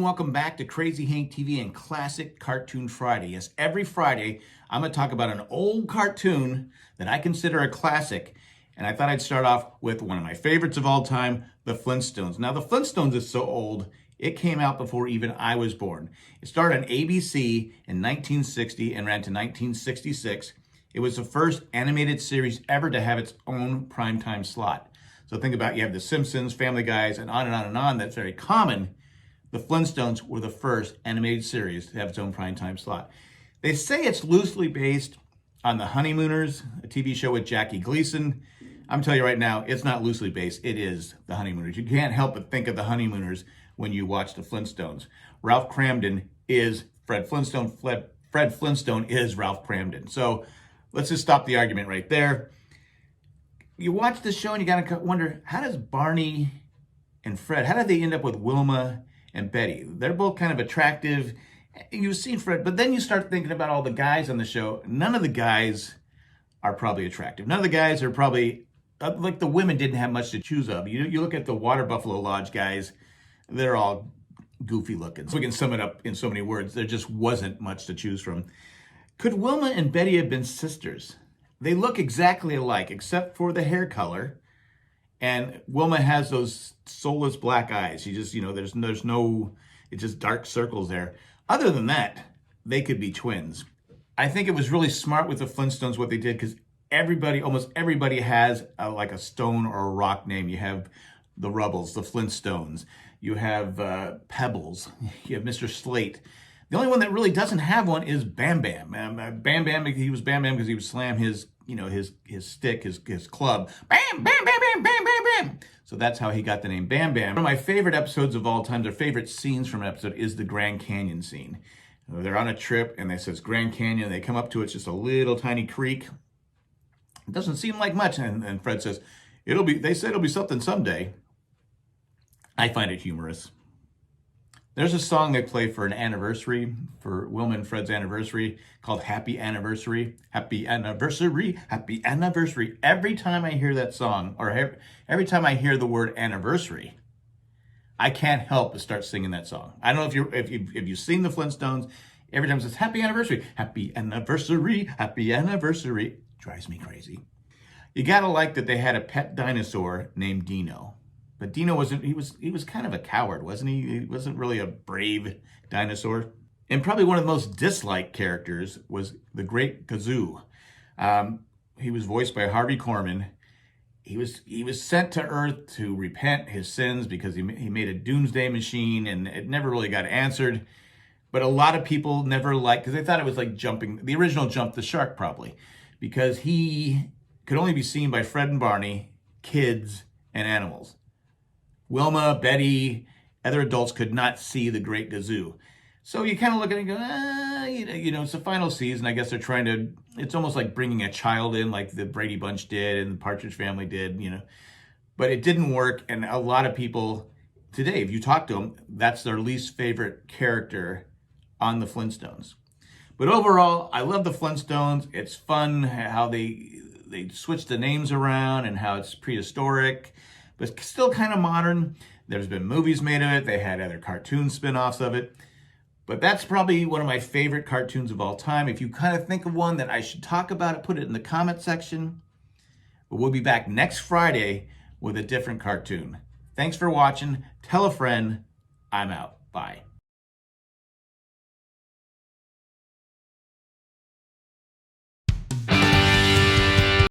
Welcome back to Crazy Hank TV and Classic Cartoon Friday. Yes, every Friday I'm going to talk about an old cartoon that I consider a classic. And I thought I'd start off with one of my favorites of all time, the Flintstones. Now, the Flintstones is so old, it came out before even I was born. It started on ABC in 1960 and ran to 1966. It was the first animated series ever to have its own primetime slot. So think about, you have The Simpsons, Family Guys, and on and on and on. That's very common. The Flintstones were the first animated series to have its own primetime slot. They say it's loosely based on The Honeymooners, a TV show with Jackie Gleason. I'm telling you right now, it's not loosely based. It is The Honeymooners. You can't help but think of The Honeymooners when you watch The Flintstones. Ralph Kramden is Fred Flintstone. Fred Flintstone is Ralph Kramden. So let's just stop the argument right there. You watch this show and you gotta wonder, how does Barney and Fred, how did they end up with Wilma and Betty? They're both kind of attractive. You've seen Fred, but then you start thinking about all the guys on the show. None of the guys are probably attractive. None of the guys are probably, like the women didn't have much to choose of. You look at the Water Buffalo Lodge guys, they're all goofy looking. So we can sum it up in so many words. There just wasn't much to choose from. Could Wilma and Betty have been sisters? They look exactly alike, except for the hair color. And Wilma has those soulless black eyes. She just, there's no, it's just dark circles there. Other than that, they could be twins. I think it was really smart with the Flintstones what they did, because almost everybody has like a stone or a rock name. You have the Rubbles, the Flintstones. You have Pebbles. You have Mr. Slate. The only one that really doesn't have one is Bam-Bam. Bam-Bam, he was Bam-Bam because he would slam his stick, his club. Bam, bam, bam, bam, bam, bam, bam. So that's how he got the name Bam-Bam. One of my favorite episodes of all time, their favorite scenes from an episode, is the Grand Canyon scene. They're on a trip and it says Grand Canyon. They come up to it, it's just a little tiny creek. It doesn't seem like much. And Fred says, they said it'll be something someday. I find it humorous. There's a song they play for an anniversary, for Wilma and Fred's anniversary, called Happy Anniversary. Happy Anniversary, Happy Anniversary. Every time I hear that song, or every time I hear the word anniversary, I can't help but start singing that song. I don't know if you've seen the Flintstones, every time it says Happy Anniversary, Happy Anniversary, Happy Anniversary, it drives me crazy. You gotta like that they had a pet dinosaur named Dino. But Dino he was kind of a coward, wasn't he? He wasn't really a brave dinosaur. And probably one of the most disliked characters was the Great Gazoo. He was voiced by Harvey Korman. He was sent to Earth to repent his sins because he made a doomsday machine, and it never really got answered. But a lot of people never liked, because they thought it was like the original Jump the Shark probably, because he could only be seen by Fred and Barney, kids, and animals. Wilma, Betty, other adults could not see the Great Gazoo. So you kind of look at it and go, it's the final season. I guess they're trying to, it's almost like bringing a child in like the Brady Bunch did and the Partridge Family did, But it didn't work, and a lot of people today, if you talk to them, that's their least favorite character on the Flintstones. But overall, I love the Flintstones. It's fun how they switch the names around and how it's prehistoric, but still kind of modern. There's been movies made of it. They had other cartoon spin-offs of it. But that's probably one of my favorite cartoons of all time. If you kind of think of one that I should talk about, put it in the comment section. But we'll be back next Friday with a different cartoon. Thanks for watching. Tell a friend. I'm out. Bye.